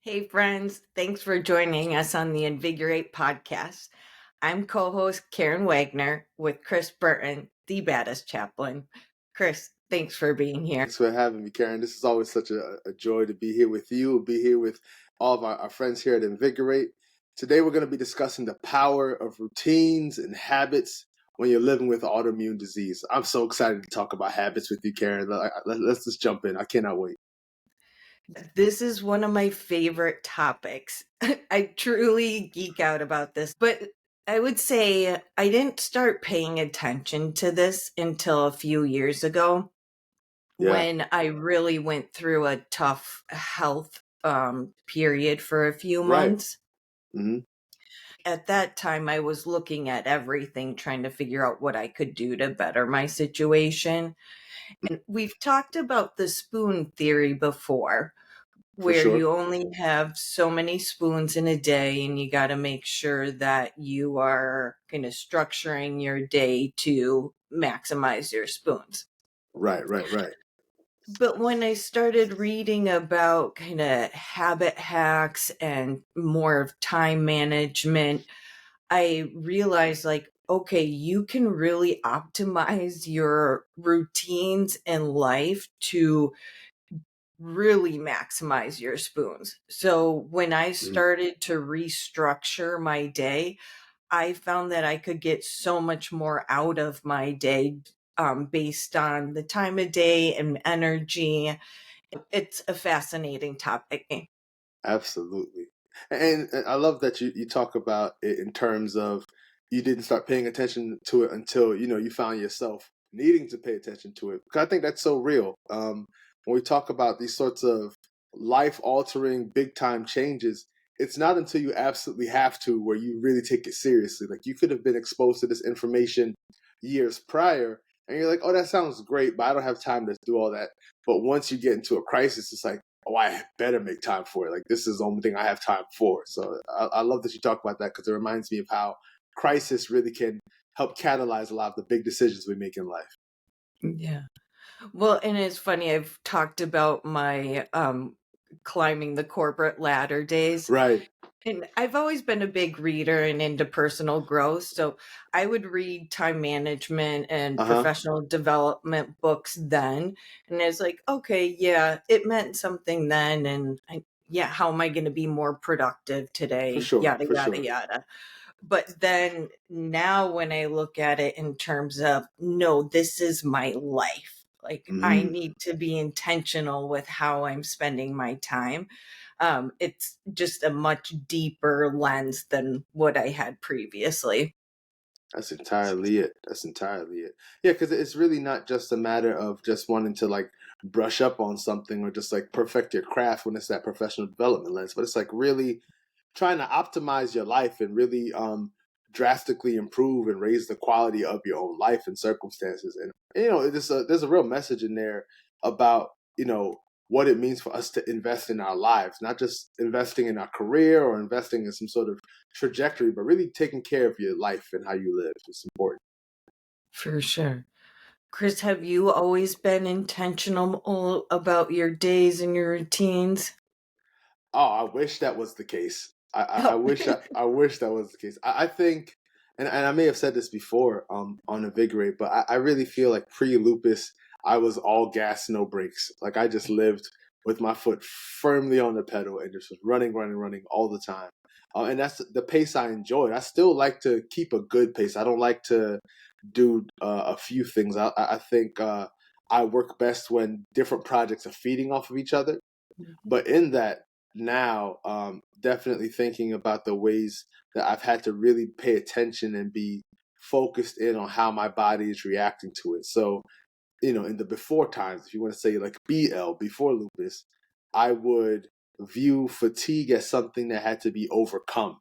Hey, friends. Thanks for joining us on the Invigorate podcast. I'm co host Karen Wagner with Chris Burton, the baddest chaplain. Chris, thanks for being here. Thanks for having me, Karen. This is always such a joy to be here with you, be here with all of our friends here at Invigorate. Today, we're going to be discussing the power of routines and habits when you're living with autoimmune disease. I'm so excited to talk about habits with you, Karen. Let's just jump in. I cannot wait. This is one of my favorite topics. I truly geek out about this, but I would say I didn't start paying attention to this until a few years ago Yeah, when I really went through a tough health period for a few right. months. hmm At that time, I was looking at everything, trying to figure out what I could do to better my situation. And we've talked about the spoon theory before, For where sure. you only have so many spoons in a day, and you got to make sure that you are kind of structuring your day to maximize your spoons. Right. But when I started reading about kind of habit hacks and more of time management, I realized like, okay, you can really optimize your routines in life to really maximize your spoons. So when I Mhm. started to restructure my day, I found that I could get so much more out of my day based on the time of day and energy. It's a fascinating topic. Absolutely. And I love that you talk about it in terms of you didn't start paying attention to it until, you found yourself needing to pay attention to it. 'Cause I think that's so real. When we talk about these sorts of life altering big time changes, it's not until you absolutely have to where you really take it seriously. Like you could have been exposed to this information years prior and you're like, oh, that sounds great, but I don't have time to do all that. But once you get into a crisis, it's like, oh, I better make time for it. Like this is the only thing I have time for. So I love that you talk about that because it reminds me of how crisis really can help catalyze a lot of the big decisions we make in life. Yeah. Well, and it's funny, I've talked about my climbing the corporate ladder days. Right. And I've always been a big reader and into personal growth. So I would read time management and Uh huh. professional development books then. And I was like, okay, yeah, it meant something then. And yeah, how am I going to be more productive For today? sure. Yada, For yada, sure. yada. But then now when I look at it in terms of, no, this is my life. Like I Mm, need to be intentional with how I'm spending my time. It's just a much deeper lens than what I had previously. that's entirely it. That's entirely it. Yeah, because it's really not just a matter of just wanting to like brush up on something or just like perfect your craft when it's that professional development lens, but it's like really trying to optimize your life and really drastically improve and raise the quality of your own life and circumstances. And there's a real message in there about what it means for us to invest in our lives, not just investing in our career or investing in some sort of trajectory, but really taking care of your life and how you live. It's important. For sure. Chris, have you always been intentional about your days and your routines? Oh, I wish that was the case. I Oh, wish I wish that was the case. I think, and I may have said this before on Invigorate, but I really feel like pre-lupus, I was all gas, no brakes. Like I just lived with my foot firmly on the pedal and just was running all the time. And that's the pace I enjoyed. I still like to keep a good pace. I don't like to do a few things. I think I work best when different projects are feeding off of each other, but in that now, definitely thinking about the ways that I've had to really pay attention and be focused in on how my body is reacting to it. So, in the before times, if you want to say like BL, before lupus, I would view fatigue as something that had to be overcome,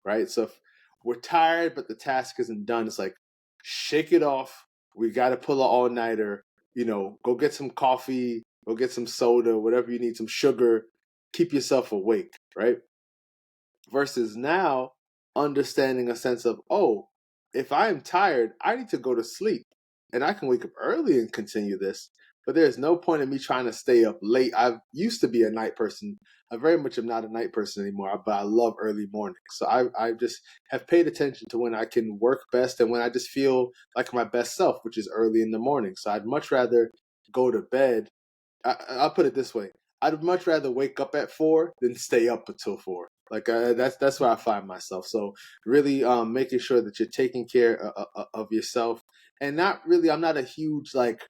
right? So if we're tired, but the task isn't done, it's like, shake it off. We got to pull an all nighter, go get some coffee, go get some soda, whatever you need, some sugar, keep yourself awake, right? Versus now, understanding a sense of, oh, if I am tired, I need to go to sleep and I can wake up early and continue this. but there's no point in me trying to stay up late. I used to be a night person. I very much am not a night person anymore, but I love early mornings. So I just have paid attention to when I can work best and when I just feel like my best self, which is early in the morning. So I'd much rather go to bed. I'll put it this way: I'd much rather wake up at 4 than stay up until 4. Like that's where I find myself. So really, making sure that you're taking care of yourself, and not really. I'm not a huge like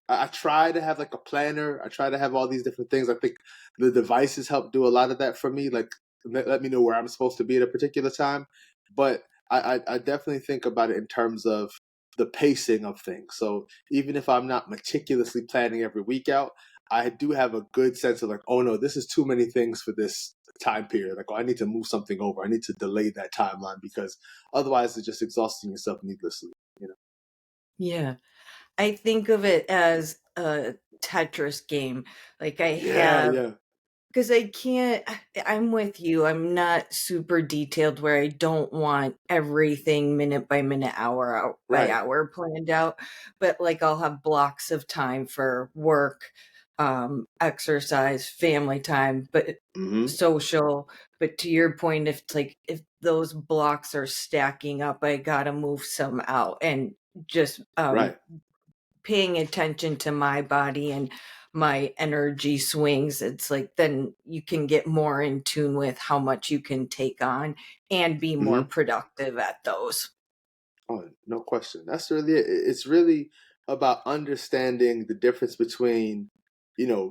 I try to have like a planner. I try to have all these different things. I think the devices help do a lot of that for me. Like let me know where I'm supposed to be at a particular time. But I definitely think about it in terms of the pacing of things. So even if I'm not meticulously planning every week out, I do have a good sense of like, oh no, this is too many things for this time period. Like, oh, I need to move something over. I need to delay that timeline because otherwise it's just exhausting yourself needlessly. You know? Yeah. I think of it as a Tetris game. Like I Yeah, have, yeah. because I can't, I'm with you. I'm not super detailed where I don't want everything minute by minute, hour out by Right. hour planned out. But like I'll have blocks of time for work, exercise, family time, but Hmm. social. But to your point, if those blocks are stacking up, I gotta move some out and just Right. paying attention to my body and my energy swings, it's like then you can get more in tune with how much you can take on and be more Hmm. productive at those. Oh, no question. That's really it. It's really about understanding the difference between,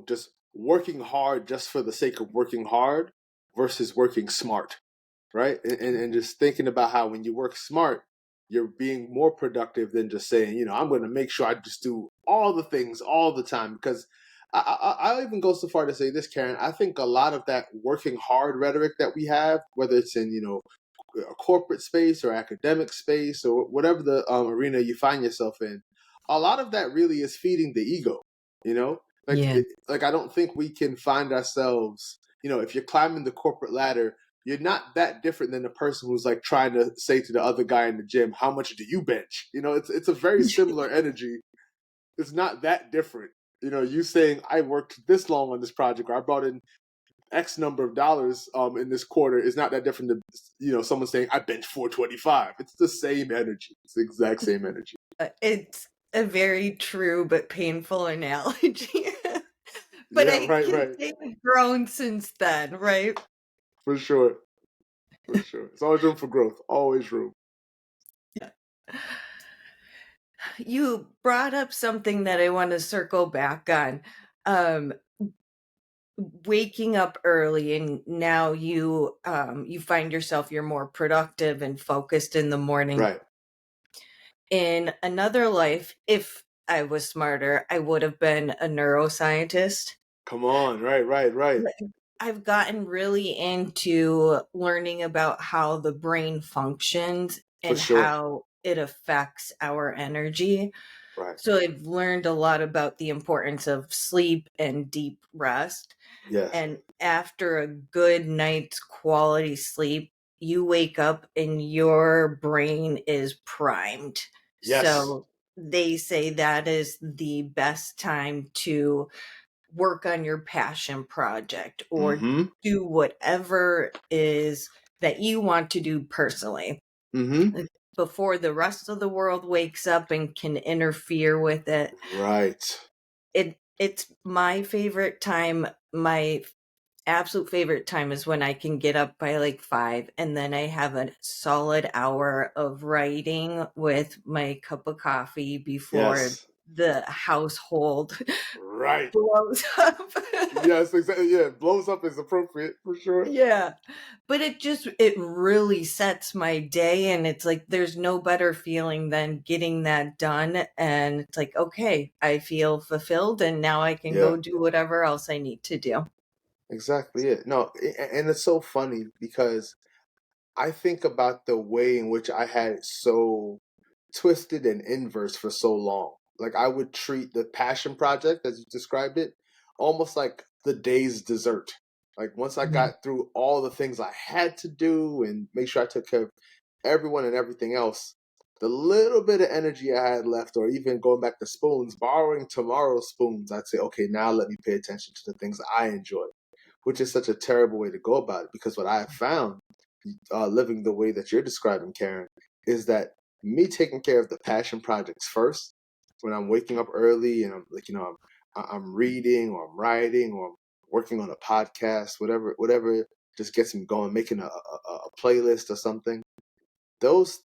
just working hard just for the sake of working hard versus working smart, right? And just thinking about how when you work smart, you're being more productive than just saying, I'm going to make sure I just do all the things all the time. Because I'll even go so far to say this, Karen. I think a lot of that working hard rhetoric that we have, whether it's in, a corporate space or academic space or whatever the arena you find yourself in, a lot of that really is feeding the ego. You know, Yeah. like I don't think we can find ourselves. If you're climbing the corporate ladder, you're not that different than the person who's like trying to say to the other guy in the gym, "How much do you bench?" It's a very similar energy. It's not that different. You saying I worked this long on this project or I brought in X number of dollars in this quarter is not that different than someone saying I bench 425. It's the same energy. It's the exact same energy. It's a very true but painful analogy. But Yeah, I right, can right. say I've grown since then, right? For sure, for sure. It's always room for growth. Always room. Yeah. You brought up something that I want to circle back on. Um, Waking up early and now you find yourself you're more productive and focused in the morning. Right. In another life, if I was smarter, I would have been a neuroscientist. Come on. Right, right, right. But I've gotten really into learning about how the brain functions For and sure. how it affects our energy. Right. So I've learned a lot about the importance of sleep and deep rest. Yes. And after a good night's quality sleep, you wake up and your brain is primed. Yes. So they say that is the best time to work on your passion project or Mm-hmm. do whatever is that you want to do personally, Mm-hmm. like, before the rest of the world wakes up and can interfere with it. Right. It's my favorite time. My absolute favorite time is when I can get up by like 5 and then I have a solid hour of writing with my cup of coffee before Yes. the household Right. blows up. Yes, exactly. Yeah, blows up is appropriate for sure. Yeah. But it really sets my day and it's like there's no better feeling than getting that done and it's like okay, I feel fulfilled and now I can go Yeah. do whatever else I need to do. Exactly it. No, and it's so funny because I think about the way in which I had it so twisted and inverse for so long. Like I would treat the passion project, as you described it, almost like the day's dessert. Like once I Yeah. got through all the things I had to do and make sure I took care of everyone and everything else, the little bit of energy I had left, or even going back to spoons, borrowing tomorrow's spoons, I'd say, okay, now let me pay attention to the things I enjoy, which is such a terrible way to go about it. Because what I have found, living the way that you're describing, Karen, is that me taking care of the passion projects first, when I'm waking up early and I'm like, I'm reading or I'm writing or I'm working on a podcast, whatever just gets me going, making a playlist or something. Those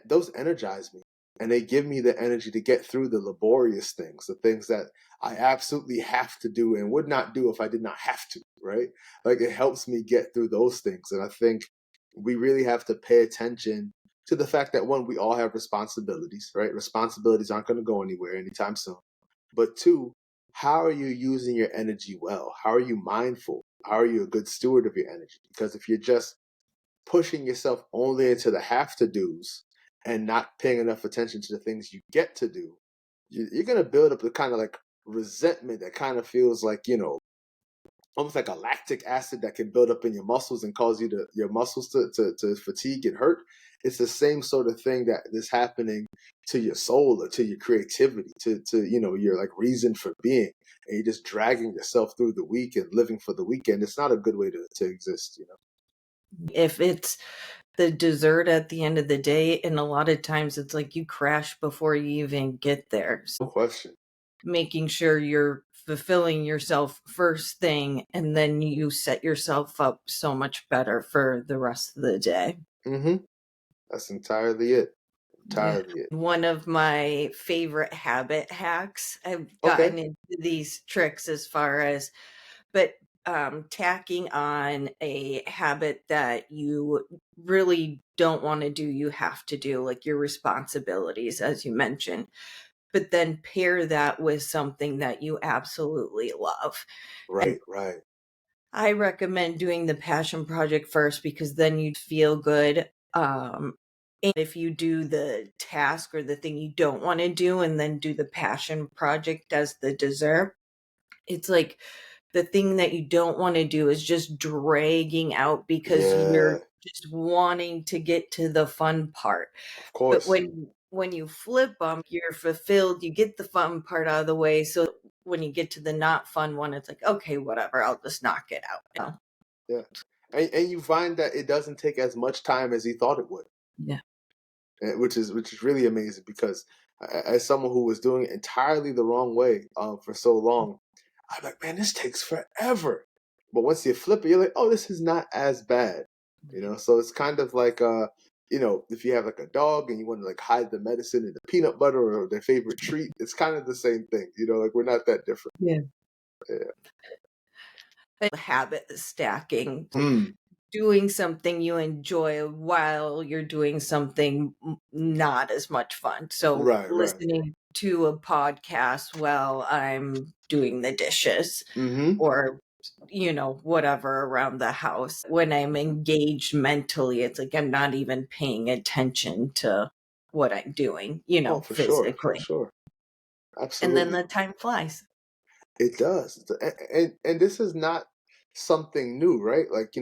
those energize me, and they give me the energy to get through the laborious things, the things that I absolutely have to do and would not do if I did not have to, right? Like it helps me get through those things. And I think we really have to pay attention to the fact that one, we all have responsibilities, right? Responsibilities aren't going to go anywhere anytime soon. But two, how are you using your energy well? How are you mindful? How are you a good steward of your energy? Because if you're just pushing yourself only into the have to do's and not paying enough attention to the things you get to do, you're going to build up the kind of like resentment that kind of feels like, almost like a lactic acid that can build up in your muscles and cause your muscles to fatigue and hurt. It's the same sort of thing that is happening to your soul or to your creativity, to your like reason for being. And you're just dragging yourself through the week and living for the weekend. It's not a good way to exist, If it's the dessert at the end of the day, and a lot of times it's like you crash before you even get there. No So question. making sure you're fulfilling yourself first thing, and then you set yourself up so much better for the rest of the day. Mm-hmm. That's entirely it. Yeah. Entirely it. One of my favorite habit hacks, I've Okay. gotten into these tricks as far as, but tacking on a habit that you really don't want to do, you have to do, like your responsibilities, as you mentioned, but then pair that with something that you absolutely love. And Right, right. I recommend doing the passion project first because then you feel good. And if you do the task or the thing you don't want to do and then do the passion project as the dessert, it's like the thing that you don't want to do is just dragging out because you're Yeah, just wanting to get to the fun part. of But course. when you flip them, you're fulfilled, you get the fun part out of the way. So when you get to the not fun one, it's like, okay, whatever, I'll just knock it out. Yeah. And you find that it doesn't take as much time as you thought it would, Yeah. which is really amazing because as someone who was doing it entirely the wrong way for so long, I'm like, man, this takes forever. But once you flip it, you're like, oh, this is not as bad, So it's kind of like if you have like a dog and you want to like hide the medicine in the peanut butter or their favorite treat, it's kind of the same thing, like we're not that different. Yeah. Yeah. Habit stacking, like Mm, doing something you enjoy while you're doing something not as much fun. So right, right. listening to a podcast while I'm doing the dishes Mm-hmm. or whatever around the house. When I'm engaged mentally, it's like I'm not even paying attention to what I'm doing, Oh, for sure, for physically. sure. And then Absolutely. the time flies. It does. And this is not something new, right? Like,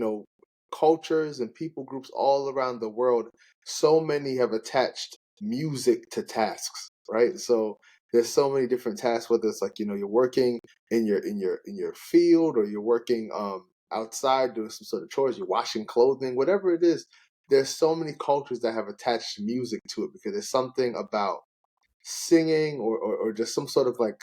cultures and people groups all around the world, so many have attached music to tasks, right? So there's so many different tasks, whether it's like, you're working in your field or you're working outside doing some sort of chores, you're washing clothing, whatever it is, there's so many cultures that have attached music to it because there's something about singing or just some sort of like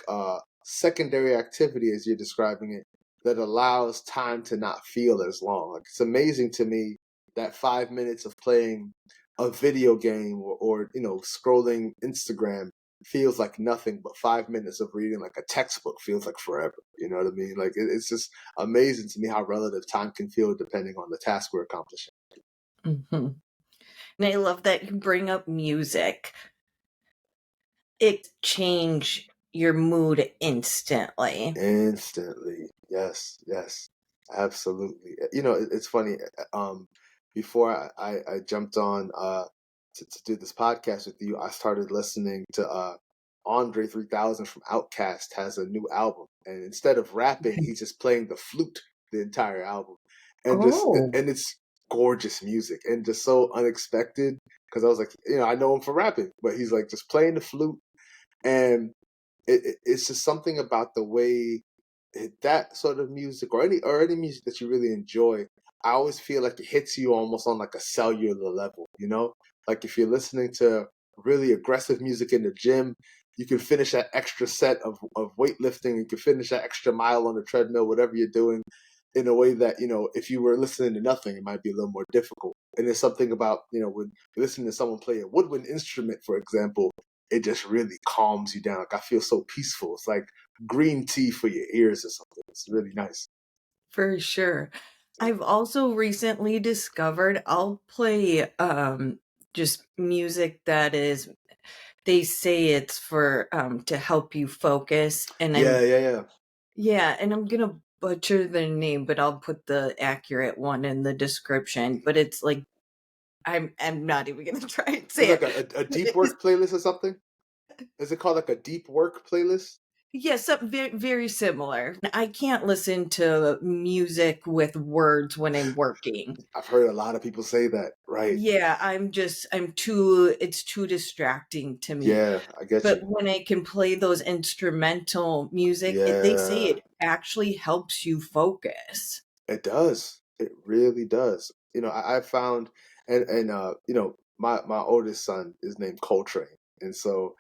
secondary activity as you're describing it that allows time to not feel as long. Like it's amazing to me that 5 minutes of playing a video game or scrolling Instagram feels like nothing, but 5 minutes of reading like a textbook feels like forever. You know what I mean? Like it's just amazing to me how relative time can feel depending on the task we're accomplishing. Mhm. And I love that you bring up music. It change your mood instantly. Instantly. Yes, yes, absolutely. It's funny. Before I jumped on to do this podcast with you, I started listening to Andre 3000 from Outkast has a new album, and instead of rapping, he's just playing the flute the entire album, and just Oh. and it's gorgeous music and just so unexpected. Because I was like, I know him for rapping, but he's like just playing the flute, and it's just something about the way that sort of music or any music that you really enjoy. I always feel like it hits you almost on like a cellular level, like if you're listening to really aggressive music in the gym, you can finish that extra set of weightlifting, you can finish that extra mile on the treadmill, whatever you're doing, in a way that, if you were listening to nothing, it might be a little more difficult. And there's something about, when you listen to someone play a woodwind instrument, for example, it just really calms you down. Like I feel so peaceful. It's like green tea for your ears or something. It's really nice. For sure. Yeah. I've also recently discovered I'll play just music that is, they say it's for to help you focus, and Yeah, I'm, yeah, yeah. yeah, and I'm gonna butcher the name, but I'll put the accurate one in the description. But it's like, I'm not even gonna try and It's say like it. a But deep work playlist or something. Is it called like a deep work playlist? yes, something very, very similar. I can't listen to music with words when I'm working. I've heard a lot of people say that. Right. Yeah, I'm too, it's too distracting to me. Yeah, I get But you. when I can play those instrumental music, they say Yeah, it actually helps you focus. it does. It really does. I found, and my oldest son is named Coltrane, and so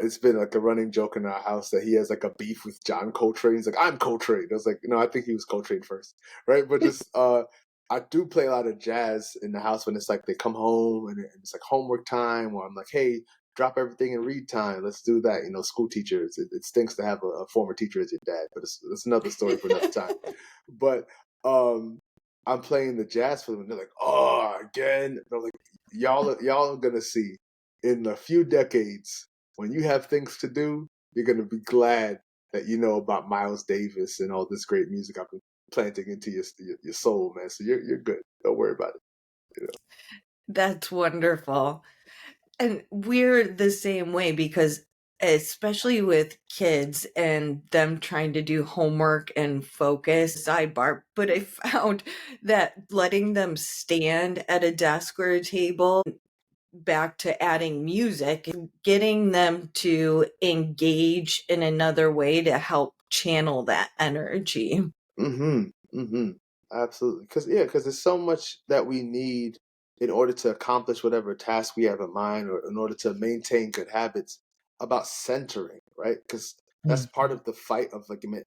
it's been like a running joke in our house that he has like a beef with John Coltrane. He's like, I'm Coltrane. I was like, no, I think he was Coltrane first, right? But just I do play a lot of jazz in the house when it's like they come home and it's like homework time, or I'm like, hey, drop everything and read time. Let's do that. School teachers. It stinks to have a former teacher as your dad, but it's another story for another time. But um, I'm playing the jazz for them, and they're like, "Oh, again." They're like, "Y'all are gonna see in a few decades when you have things to do, you're gonna be glad that you know about Miles Davis and all this great music I've been planting into your soul, man. So you're good. Don't worry about it." That's wonderful. And we're the same way because, especially with kids and them trying to do homework and focus, sidebar, but I found that letting them stand at a desk or a table, back to adding music, getting them to engage in another way to help channel that energy. Mm-hmm. Mm-hmm. Absolutely. Because there's so much that we need in order to accomplish whatever task we have in mind, or in order to maintain good habits, about centering, right? Because that's part of the fight of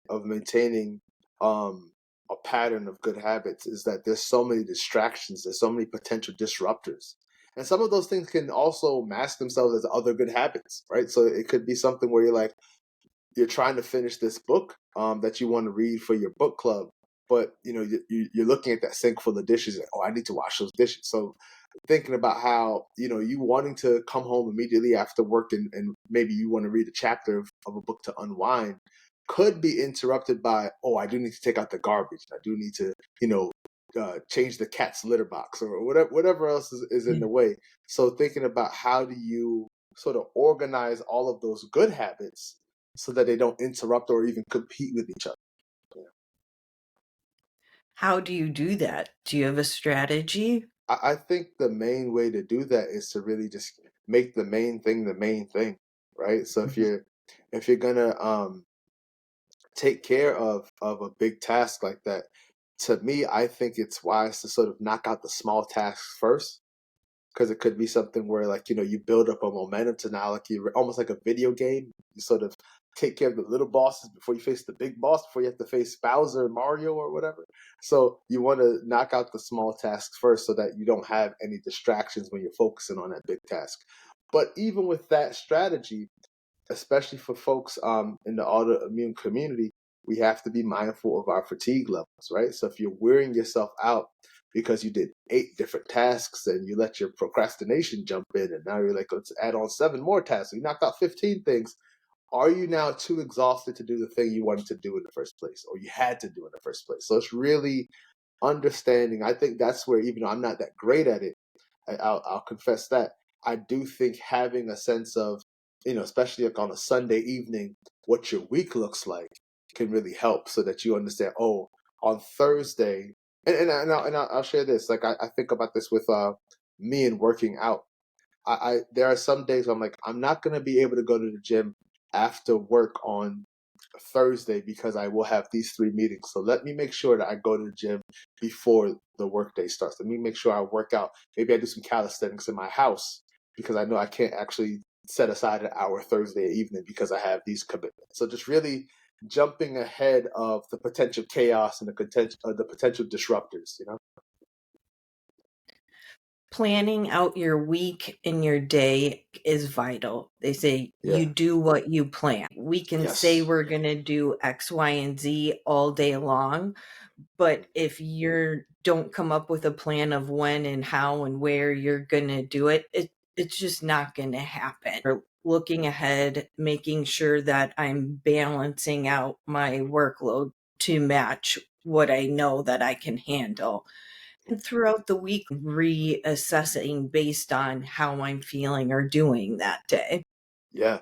of maintaining um a pattern of good habits, is that there's so many distractions, there's so many potential disruptors. And some of those things can also mask themselves as other good habits, right? So it could be something where you're trying to finish this book that you want to read for your book club, but you're looking at that sink full of dishes, and, oh, I need to wash those dishes. So thinking about how you wanting to come home immediately after work, and maybe you want to read a chapter of a book to unwind, could be interrupted by, oh, I do need to take out the garbage, I do need to change the cat's litter box, or whatever else is in the way. So thinking about how do you sort of organize all of those good habits so that they don't interrupt or even compete with each other. Yeah. How do you do that? Do you have a strategy? I think the main way to do that is to really just make the main thing, right? So if you're gonna take care of a big task like that, to me, I think it's wise to sort of knock out the small tasks first, because it could be something where, like, you build up a momentum to now, like, you're almost like a video game. You sort of take care of the little bosses before you face the big boss, before you have to face Bowser and Mario or whatever. So you want to knock out the small tasks first so that you don't have any distractions when you're focusing on that big task. But even with that strategy, especially for folks in the autoimmune community, we have to be mindful of our fatigue levels, right? So if you're wearing yourself out because you did 8 different tasks and you let your procrastination jump in, and now you're like, let's add on 7 more tasks. So you knocked out 15 things. Are you now too exhausted to do the thing you wanted to do in the first place, or you had to do in the first place? So it's really understanding. I think that's where, even though I'm not that great at it, I'll confess that I do think having a sense of, especially like on a Sunday evening, what your week looks like can really help, so that you understand, oh, on Thursday, I'll share this. Like I think about this with me and working out. I there are some days where I'm like, I'm not gonna be able to go to the gym after work on Thursday because I will have these three meetings. So let me make sure that I go to the gym before the workday starts. Let me make sure I work out. Maybe I do some calisthenics in my house because I know I can't actually set aside an hour Thursday evening because I have these commitments. So just really jumping ahead of the potential chaos and the potential disruptors, you know? Planning out your week and your day is vital. They say you Yeah. do what you plan. We can say Yes. we're going to do X, Y, and Z all day long, but if you don't come up with a plan of when and how and where you're going to do it, it's just not going to happen. Or looking ahead, making sure that I'm balancing out my workload to match what I know that I can handle. And throughout the week, reassessing based on how I'm feeling or doing that day. Yeah.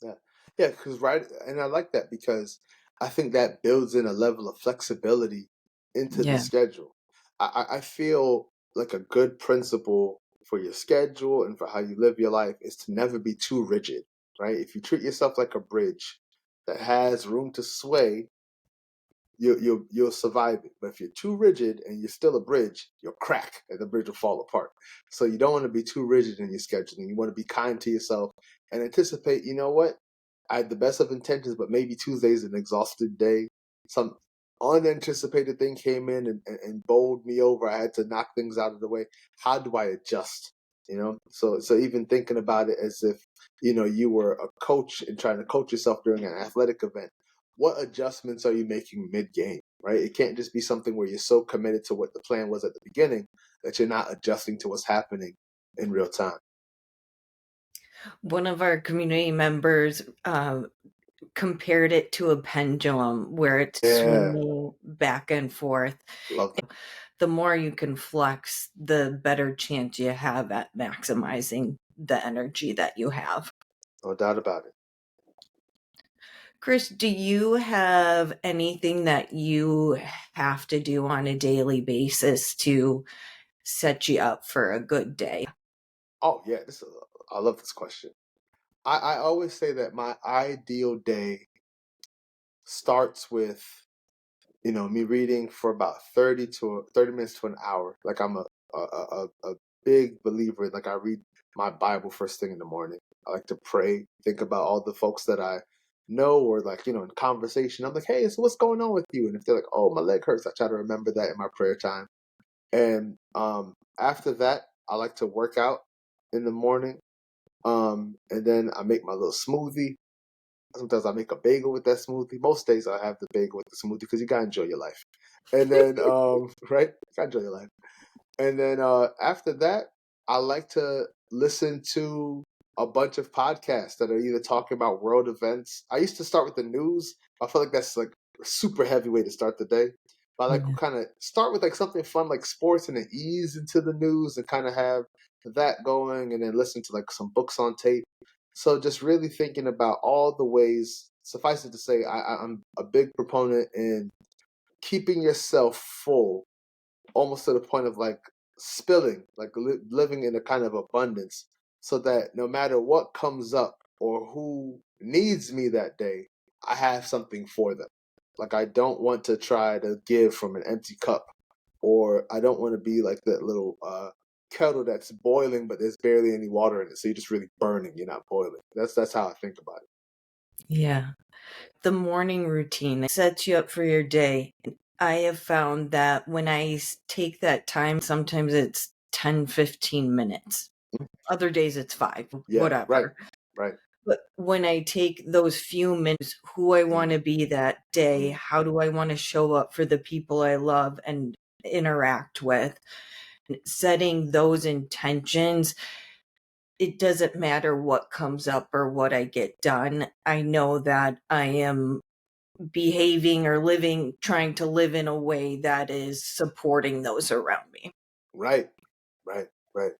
Yeah. Yeah, because right, and I like that because I think that builds in a level of flexibility into the Yeah. schedule. I feel like a good principle for your schedule and for how you live your life is to never be too rigid, right? If you treat yourself like a bridge that has room to sway, you'll survive it. But if you're too rigid and you're still a bridge, you'll crack and the bridge will fall apart. So you don't want to be too rigid in your scheduling. You want to be kind to yourself and anticipate, you know what? I had the best of intentions, but maybe Tuesday's an exhausted day. Some unanticipated thing came in and bowled me over. I had to knock things out of the way. How do I adjust? You know, so even thinking about it as if you were a coach and trying to coach yourself during an athletic event, what adjustments are you making mid game? Right, it can't just be something where you're so committed to what the plan was at the beginning that you're not adjusting to what's happening in real time. One of our community members compared it to a pendulum where it's Yeah, swinging back and forth. love that. The more you can flex, the better chance you have at maximizing the energy that you have. No doubt about it. Chris, do you have anything that you have to do on a daily basis to set you up for a good day? Oh yeah, I love this question. I always say that my ideal day starts with me reading for about 30 minutes to an hour. Like I'm a big believer. Like I read my Bible first thing in the morning. I like to pray, think about all the folks that I know, or like in conversation. I'm like, hey, so what's going on with you? And if they're like, oh, my leg hurts, I try to remember that in my prayer time. And after that, I like to work out in the morning. And then I make my little smoothie. Sometimes I make a bagel with that smoothie. Most days I have the bagel with the smoothie because you gotta enjoy your life. And then, right, you gotta enjoy your life. And then after that, I like to listen to a bunch of podcasts that are either talking about world events. I used to start with the news. I feel like that's like a super heavy way to start the day. But I like Yeah. kind of start with like something fun like sports and then ease into the news and kind of have that going and then listen to like some books on tape. So just really thinking about all the ways, suffice it to say, I'm a big proponent in keeping yourself full almost to the point of like spilling, like living in a kind of abundance, so that no matter what comes up or who needs me that day, I have something for them. Like I don't want to try to give from an empty cup, or I don't want to be like that little kettle that's boiling, but there's barely any water in it, so you're just really burning. You're not boiling. That's how I think about it. Yeah. The morning routine sets you up for your day. I have found that when I take that time, sometimes it's 10, 15 minutes. Other days it's 5, Yeah, right, whatever. right. But when I take those few minutes, who I want Mm, to be that day, mm. how do I want to show up for the people I love and interact with, setting those intentions, it doesn't matter what comes up or what I get done. I know that I am behaving or living, trying to live in a way that is supporting those around me. Right, right, right.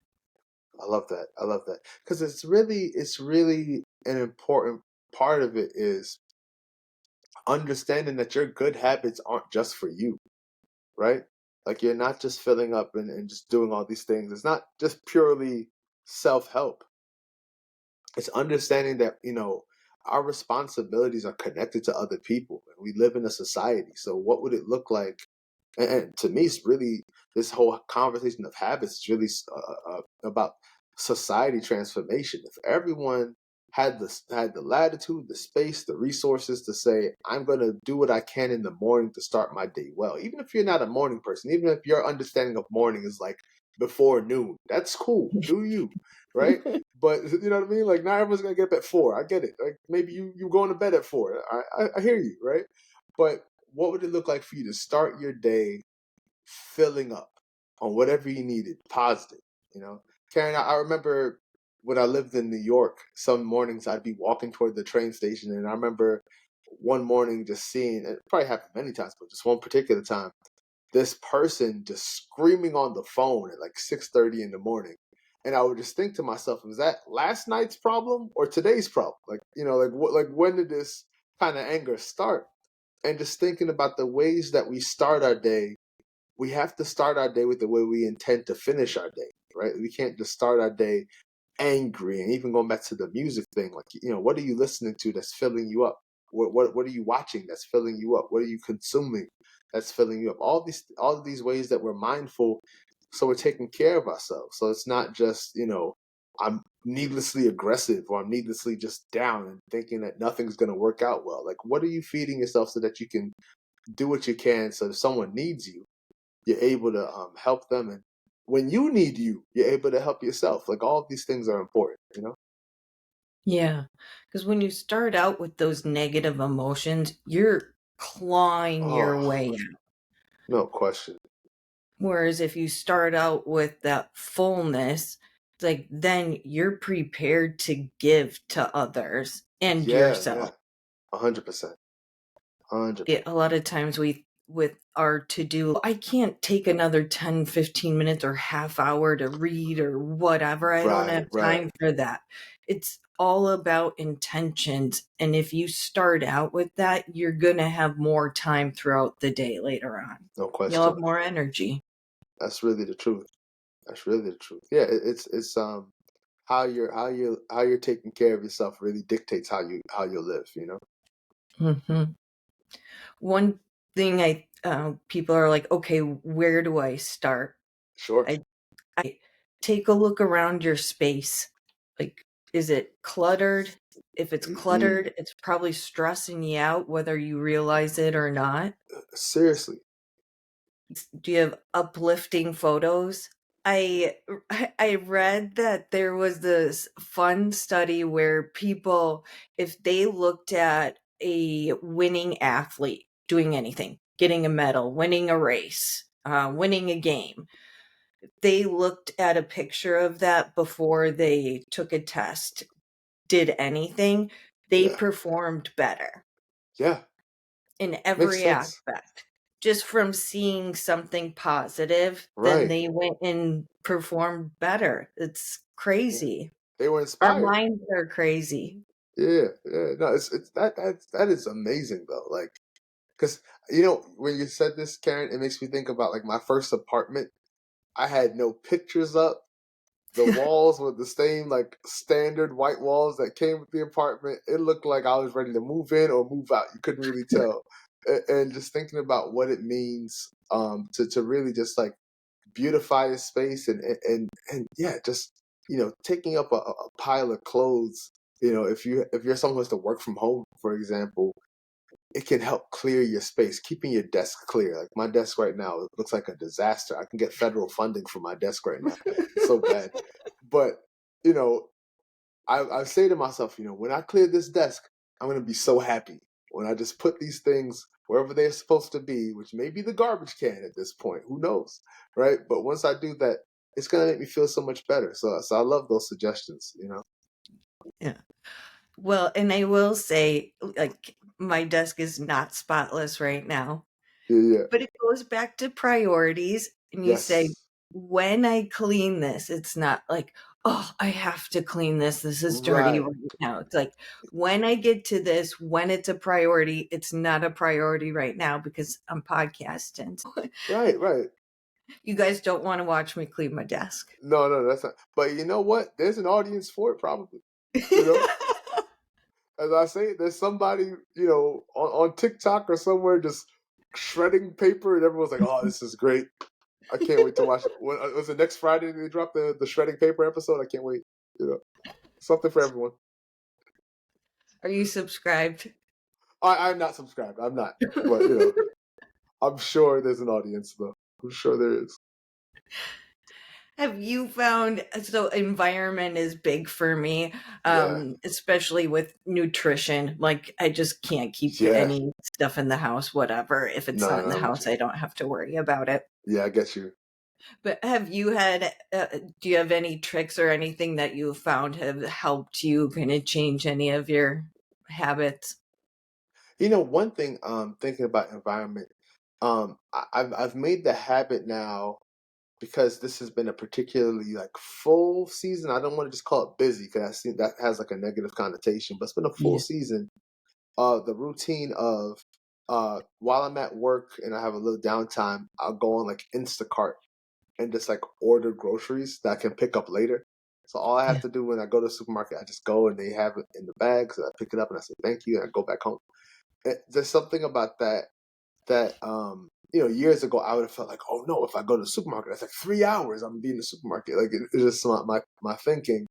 I love that. I love that because it's really an important part of it is understanding that your good habits aren't just for you, right? Like you're not just filling up and just doing all these things. It's not just purely self-help. It's understanding that, our responsibilities are connected to other people and we live in a society. So what would it look like? And to me, it's really this whole conversation of habits is really about society transformation. If everyone had the latitude, the space, the resources to say, "I'm going to do what I can in the morning to start my day well," even if you're not a morning person, even if your understanding of morning is like before noon, that's cool. Do you, right? But you know what I mean? Like not everyone's gonna get up at 4. I get it. Like maybe you going to bed at 4. I hear you, right? But what would it look like for you to start your day filling up on whatever you needed, positive, you know? Karen, I remember when I lived in New York, some mornings I'd be walking toward the train station, and I remember one morning just seeing, it probably happened many times, but just one particular time, this person just screaming on the phone at like 6:30 in the morning. And I would just think to myself, was that last night's problem or today's problem? Like, like what, like when did this kind of anger start? And just thinking about the ways that we start our day, we have to start our day with the way we intend to finish our day, right? We can't just start our day angry. And even going back to the music thing, like, what are you listening to that's filling you up? What are you watching that's filling you up? What are you consuming that's filling you up? All of these ways that we're mindful, so we're taking care of ourselves. So it's not just, I'm needlessly aggressive or I'm needlessly just down and thinking that nothing's going to work out well. Like, what are you feeding yourself so that you can do what you can, so if someone needs you, you're able to help them, and when you need you're able to help yourself. Like all of these things are important. Yeah, because when you start out with those negative emotions, you're clawing your Oh, way out. no question. Whereas if you start out with that fullness, like then you're prepared to give to others and Yeah, yeah, yourself. 100%, 100. A lot of times we with our to-do, I can't take another 10, 15 minutes or half hour to read or whatever. I don't Right, have right. time for that. It's all about intentions. And if you start out with that, you're going to have more time throughout the day later on. No You'll question. have more energy. That's really the truth. That's really the truth. Yeah, it's how you're taking care of yourself really dictates how you live. Hmm. One thing people are like, okay, where do I start? Sure. I take a look around your space. Like, is it cluttered? If it's Hmm. cluttered, it's probably stressing you out whether you realize it or not. Seriously. Do you have uplifting photos? I I read that there was this fun study where people, if they looked at a winning athlete doing anything, getting a medal, winning a race, winning a game, they looked at a picture of that before they took a test, did anything, they Yeah, performed better yeah. in Makes every sense. aspect. Just from seeing something positive, then Right. they went and performed better. It's Yeah. crazy. They were Our inspired. minds are crazy. Yeah, yeah. No, it's that is amazing though. Like, because when you said this, Karen, it makes me think about like my first apartment. I had no pictures up. The walls were the same, like standard white walls that came with the apartment. It looked like I was ready to move in or move out. You couldn't really tell. And just thinking about what it means to really just like beautify a space and yeah, just taking up a pile of clothes. If you're someone who has to work from home, for example, it can help clear your space, keeping your desk clear. Like my desk right now, it looks like a disaster. I can get federal funding for my desk right now. It's so bad. But you know, I say to myself, when I clear this desk, I'm gonna be so happy when I just put these things wherever they're supposed to be, which may be the garbage can at this point. Who knows, right? But once I do that, it's gonna make me feel so much better. So I love those suggestions. Yeah. Well, and I will say, like, my desk is not spotless right now. Yeah, yeah. But it goes back to priorities, and you say, Yes. "When I clean this," it's not like, "Oh, I have to clean this. This is dirty Right. right now." It's like, when I get to this, when it's a priority, it's not a priority right now because I'm podcasting. Right. Right. You guys don't want to watch me clean my desk. No, no, that's not. But you know what? There's an audience for it, probably. You know, as I say, there's somebody, on TikTok or somewhere just shredding paper, and everyone's like, "Oh, this is great! I can't wait to watch it." When, was it next Friday they drop the shredding paper episode? I can't wait. You know, something for everyone. Are you subscribed? I'm not subscribed. I'm not, but I'm sure there's an audience though. I'm sure there is. Have you found, so environment is big for me, Yeah, especially with nutrition. Like I just can't keep yeah. any stuff in the house, whatever. If it's No, not no, in the I'm with house, you. I don't have to worry about it. Yeah, I get you. But have you had, do you have any tricks or anything that you found have helped you kind of change any of your habits? One thing, thinking about environment, I've made the habit now because this has been a particularly like full season. I don't want to just call it busy because I see that has like a negative connotation, but it's been a full Yeah. season. The routine of while I'm at work and I have a little downtime, I'll go on like Instacart and just like order groceries that I can pick up later. So all I have Yeah. to do when I go to the supermarket, I just go and they have it in the bag. So I pick it up and I say thank you and I go back home. There's something about that years ago I would have felt like, oh no, if I go to the supermarket, that's like 3 hours I'm being in the supermarket. Like it's just my thinking,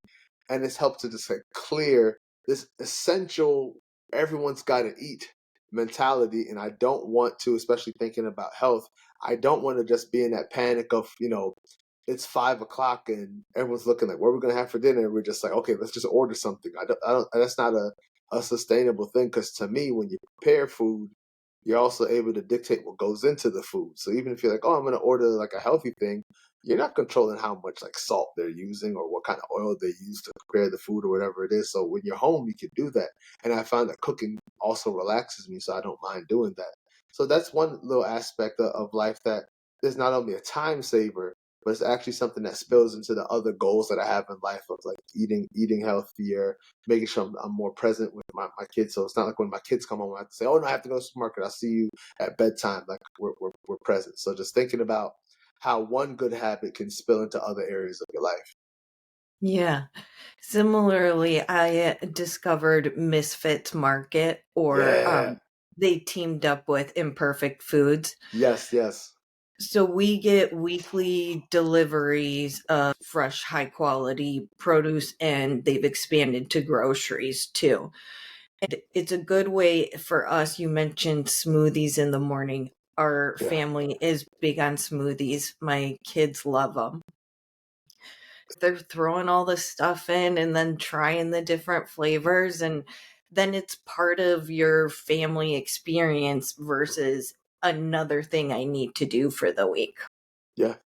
and it's helped to just like clear this essential everyone's got to eat mentality. And I don't want to, especially thinking about health, I don't want to just be in that panic of it's 5 o'clock and everyone's looking like what are we gonna have for dinner. And we're just like, okay, let's just order something. I don't. That's not a sustainable thing because to me, when you prepare food, you're also able to dictate what goes into the food. So even if you're like, oh, I'm going to order like a healthy thing, you're not controlling how much like salt they're using or what kind of oil they use to prepare the food or whatever it is. So when you're home, you can do that. And I found that cooking also relaxes me, so I don't mind doing that. So that's one little aspect of life that is not only a time saver, but it's actually something that spills into the other goals that I have in life of like eating healthier, making sure I'm more present with my kids. So it's not like when my kids come home, I have to say, oh, no, I have to go to the supermarket. I'll see you at bedtime. Like we're present. So just thinking about how one good habit can spill into other areas of your life. Yeah. Similarly, I discovered Misfits Market, or Yeah. they teamed up with Imperfect Foods. Yes, yes. So we get weekly deliveries of fresh, high quality produce, and they've expanded to groceries too. And it's a good way for us. You mentioned smoothies in the morning. Our Yeah. family is big on smoothies. My kids love them. They're throwing all this stuff in and then trying the different flavors, and then it's part of your family experience versus another thing I need to do for the week. Yeah.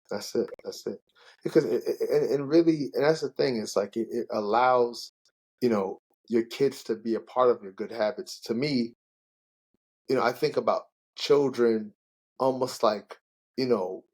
That's it. That's it. Because and really, and that's the thing. It's like it allows, you know, your kids to be a part of your good habits. To me, I think about children almost like, you know,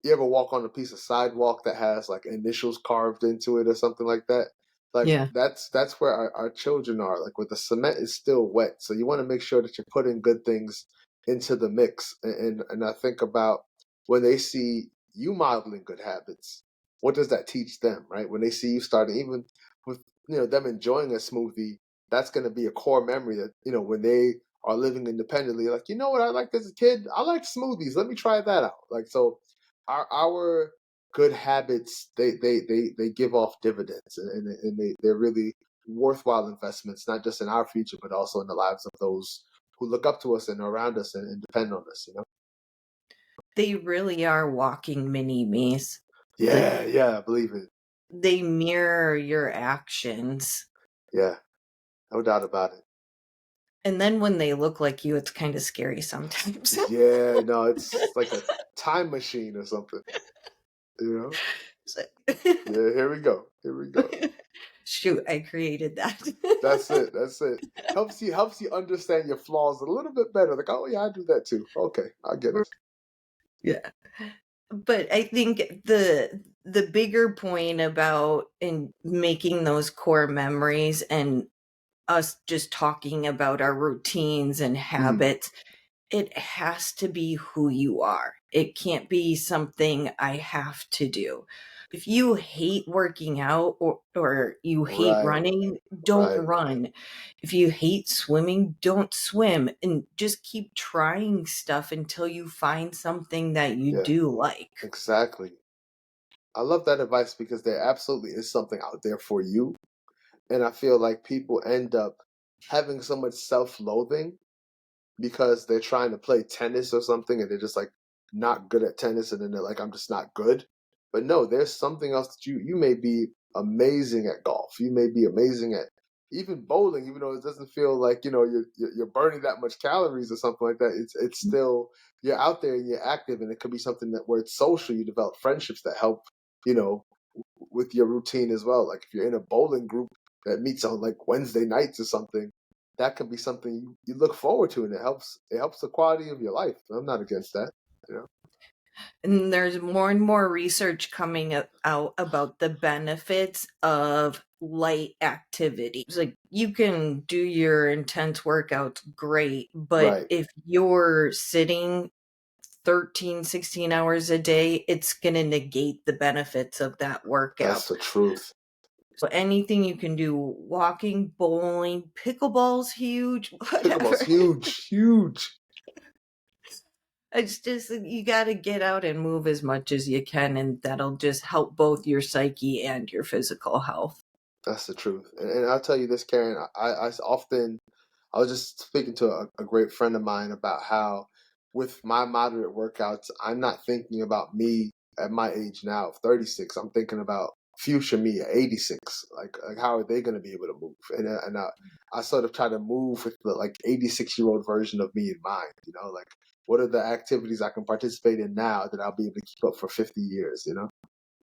you ever walk on a piece of sidewalk that has like initials carved into it or something like that? Like Yeah. that's where our children are. Like where the cement is still wet. So you want to make sure that you're putting good things into the mix. And I think about when they see you modeling good habits, what does that teach them, right? When they see you starting, even with them enjoying a smoothie, that's gonna be a core memory that, when they are living independently, like, you know what I liked as a kid? I liked smoothies. Let me try that out. Like so our good habits they give off dividends, and they're really worthwhile investments, not just in our future but also in the lives of those who look up to us and are around us and depend on us. They really are walking mini me's. Like Yeah, yeah, I believe it. they mirror your actions. Yeah, no doubt about it. And then when they look like you, it's kind of scary sometimes. Yeah, no, it's like a time machine or something, you know. So- Yeah, here we go, here we go. Shoot, I created that. That's it. That's it. Helps you understand your flaws a little bit better. Like, oh yeah, I do that too. Okay, I get it. Yeah. But I think the bigger point about in making those core memories and us just talking about our routines and Mm, habits, it has to be who you are. It can't be something I have to do. If you hate working out or you hate Right, running, don't right. run. If you hate swimming, don't swim, and just keep trying stuff until you find something that you Yeah, do like. exactly. I love that advice because there absolutely is something out there for you. And I feel like people end up having so much self loathing because they're trying to play tennis or something and they're just like not good at tennis and then they're like, I'm just not good. But no, there's something else that you may be amazing at golf. You may be amazing at even bowling, even though it doesn't feel like, you're burning that much calories or something like that. It's still you're out there and you're active and it could be something that where it's social, you develop friendships that help, you know, with your routine as well. Like if you're in a bowling group that meets on like Wednesday nights or something, that can be something you look forward to, and it helps the quality of your life. I'm not against that, you know. And there's more and more research coming out about the benefits of light activities. Like you can do your intense workouts great, but Right, if you're sitting 13, 16 hours a day, it's going to negate the benefits of that that's workout. the truth. So anything you can do, walking, bowling, pickleball's huge, Pickleball's whatever. huge, huge. It's just you got to get out and move as much as you can, and that'll just help both your psyche and your physical health. That's the truth. And I'll tell you this, Karen. I was just speaking to a great friend of mine about how, with my moderate workouts, I'm not thinking about me at my age now of 36. I'm thinking about future me at 86. Like how are they going to be able to move? And I sort of try to move with the like 86-year-old version of me in mind. Like what are the activities I can participate in now that I'll be able to keep up for 50 years?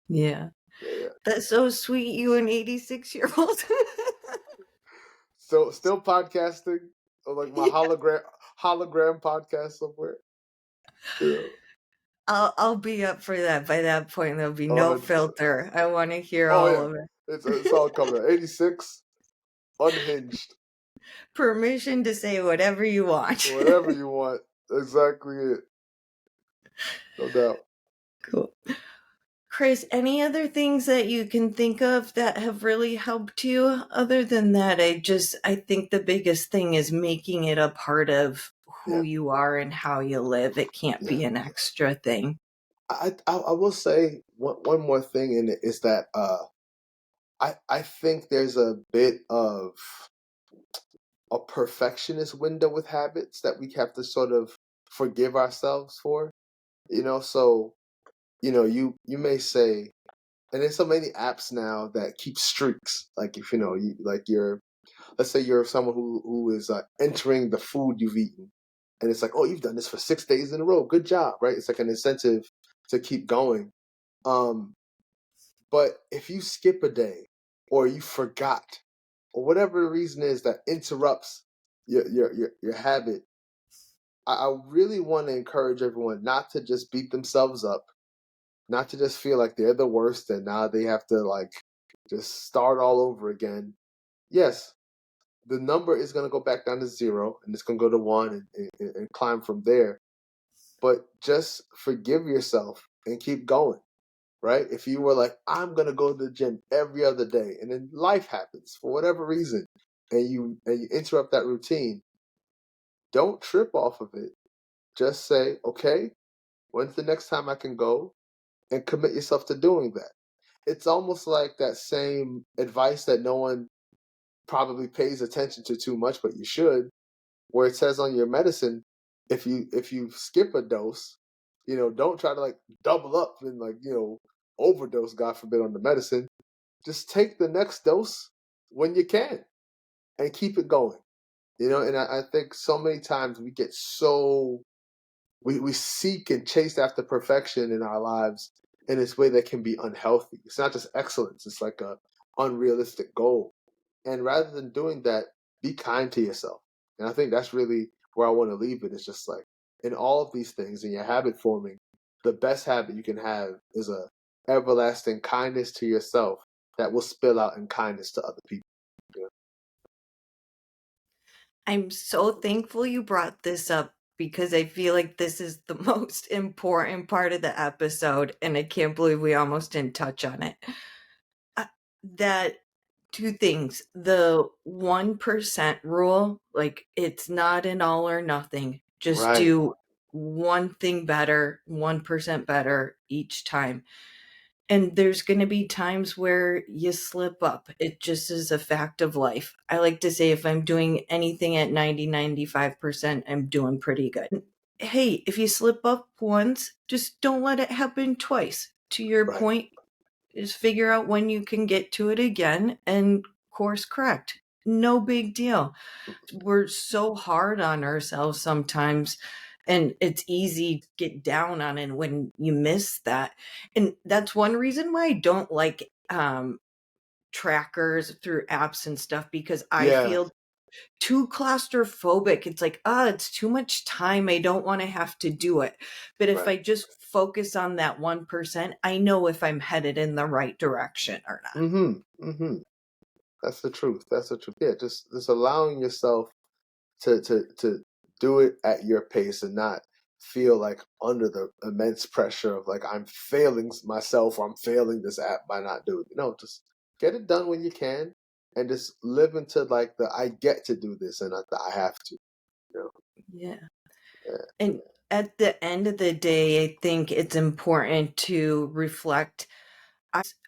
Yeah. Yeah, yeah. That's so sweet, you an 86-year-old. So still podcasting, or like my Yeah. hologram podcast somewhere. Yeah. I'll be up for that. By that point, there'll be Oh, no 100%. filter. I want to hear Oh all yeah, of it. it's all coming out. 86, unhinged, Permission to say whatever you want. whatever you want. Exactly it. No doubt. Cool. Chris, any other things that you can think of that have really helped you? Other than that, I think the biggest thing is making it a part of who Yeah, you are and how you live. It can't yeah. be an extra thing. I will say one more thing in it is that I think there's a bit of a perfectionist window with habits that we have to sort of forgive ourselves for. So you may say, and there's so many apps now that keep streaks. Like if you like you're, let's say you're someone who is entering the food you've eaten, and it's like, oh, you've done this for 6 days in a row, good job, right? It's like an incentive to keep going. um but if you skip a day, or you forgot, or whatever the reason is that interrupts your habit, I really want to encourage everyone not to just beat themselves up, not to just feel like they're the worst and now they have to like just start all over again. Yes, the number is going to go back down to zero and it's going to go to one and climb from there. But just forgive yourself and keep going, right? If you were like, I'm going to go to the gym every other day, and then life happens for whatever reason, and you interrupt that routine, don't trip off of it. Just say, okay, when's the next time I can go? And commit yourself to doing that. It's almost like that same advice that no one probably pays attention to too much, but you should, where it says on your medicine, if you skip a dose, don't try to like double up and like overdose, God forbid, on the medicine. Just take the next dose when you can and keep it going. And I think so many times we get so we seek and chase after perfection in our lives in this way that can be unhealthy. It's not just excellence, it's like a unrealistic goal. And rather than doing that, be kind to yourself. And I think that's really where I want to leave it. It's just like in all of these things, in your habit forming, the best habit you can have is a everlasting kindness to yourself that will spill out in kindness to other people. I'm so thankful you brought this up because I feel like this is the most important part of the episode, and I can't believe we almost didn't touch on it. That two things. The 1% rule, like it's not an all or nothing. Just Right. do one thing better, 1% better each time. And there's going to be times where you slip up. It just is a fact of life. I like to say if I'm doing anything at 95%, I'm doing pretty good. Hey, if you slip up once, just don't let it happen twice. To your Right. point, is figure out when you can get to it again and course correct. No big deal. We're so hard on ourselves sometimes, and it's easy to get down on it when you miss that. And that's one reason why I don't like trackers through apps and stuff, because I Yeah. feel too claustrophobic. It's like, it's too much time. I don't want to have to do it. But if Right. I just focus on that 1%, I know if I'm headed in the right direction or not. Mm-hmm. That's the truth. That's the truth. Yeah, just allowing yourself to do it at your pace and not feel like under the immense pressure of like I'm failing myself or I'm failing this app by not doing it. No, just get it done when you can and just live into like the I get to do this and not the I have to. You know? Yeah. Yeah. And at the end of the day, I think it's important to reflect.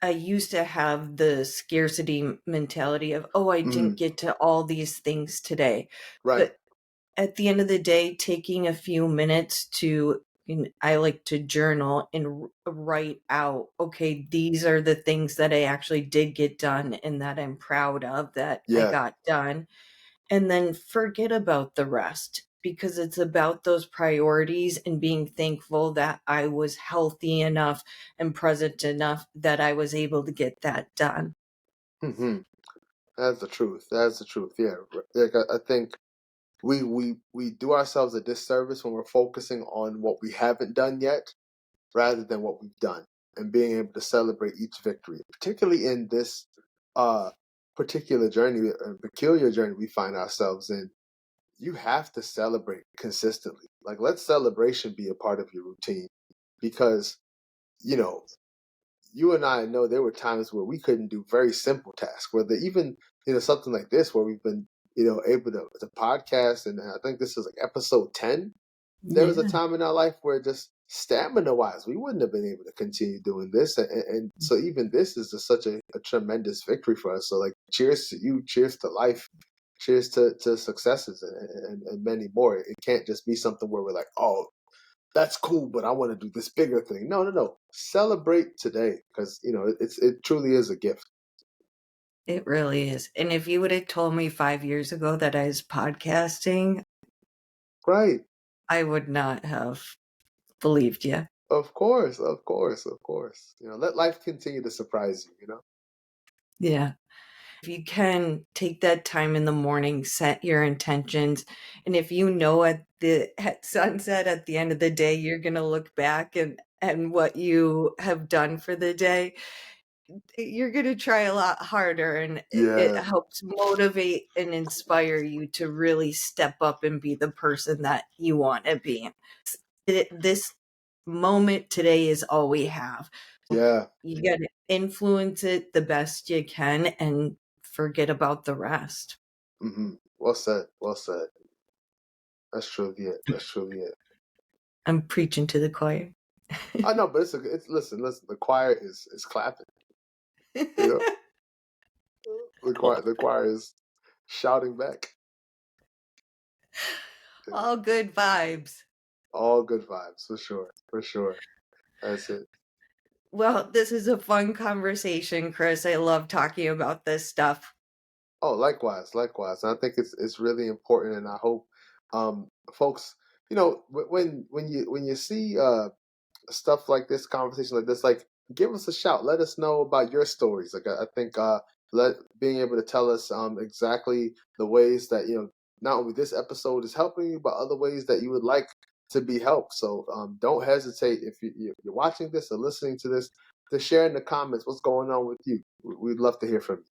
I used to have the scarcity mentality of, oh, I didn't Mm, get to all these things today. right. But at the end of the day, taking a few minutes to, I like to journal and write out, okay, these are the things that I actually did get done and that I'm proud of that I Yeah. got done. And then forget about the rest, because it's about those priorities and being thankful that I was healthy enough and present enough that I was able to get that done. Hmm. That's the truth. That's the truth. Yeah. Like I think we do ourselves a disservice when we're focusing on what we haven't done yet rather than what we've done and being able to celebrate each victory, particularly in this uh, particular journey, peculiar journey we find ourselves in. You have to celebrate consistently. Like, let celebration be a part of your routine because, you know, you and I know there were times where we couldn't do very simple tasks, whether even, something like this where we've been, able to podcast. And I think this is like episode 10. There was a Yeah. time in our life where just stamina wise, we wouldn't have been able to continue doing this. And so even this is just such a tremendous victory for us. So like, cheers to you, cheers to life, cheers to successes and many more. It can't just be something where we're like, oh, that's cool, but I want to do this bigger thing. No, no, no. Celebrate today because, it truly is a gift. It really is. And if you would have told me 5 years ago that I was podcasting, Right. I would not have believed you. Of course, of course, of course. Let life continue to surprise you. Yeah. If you can take that time in the morning, set your intentions. And if you know at sunset at the end of the day, you're going to look back and what you have done for the day, you're going to try a lot harder. And it Yeah. helps motivate and inspire you to really step up and be the person that you want to be. This moment today is all we have. Yeah. You got to influence it the best you can and forget about the rest. Well said. Well said. That's truly it. That's truly it. I'm preaching to the choir. I know, but it's listen, listen. The choir is clapping. You know, Cool. the choir is shouting back. Yeah. All good vibes. All good vibes for sure. For sure. That's it. Well, this is a fun conversation, Chris. I love talking about this stuff. Oh, likewise, likewise. And I think it's really important, and I hope folks, when you see stuff like this, conversation like this, like give us a shout. Let us know about your stories. Like I think let being able to tell us exactly the ways that not only this episode is helping you, but other ways that you would like to be helped. So don't hesitate if you're watching this or listening to this to share in the comments what's going on with you. We'd love to hear from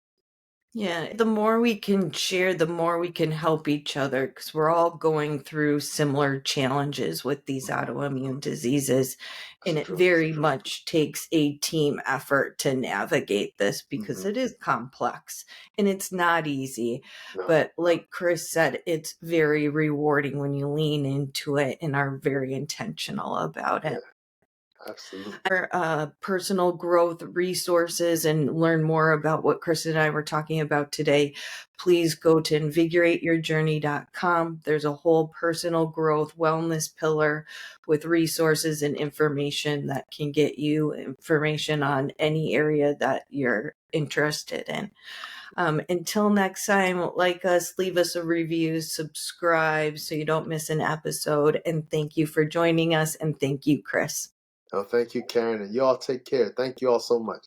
you. Yeah, the more we can share, the more we can help each other because we're all going through similar challenges with these autoimmune diseases. That's And it true. That's very true. much takes a team effort to navigate this because Hmm. it is complex and it's not easy. No. But like Chris said, it's very rewarding when you lean into it and are very intentional about it. Yeah. Absolutely. Our personal growth resources and learn more about what Chris and I were talking about today, please go to invigorateyourjourney.com. There's a whole personal growth wellness pillar with resources and information that can get you information on any area that you're interested in. Until next time, like us, leave us a review, subscribe so you don't miss an episode. And thank you for joining us. And thank you, Chris. Oh, thank you, Karen, and you all take care. Thank you all so much.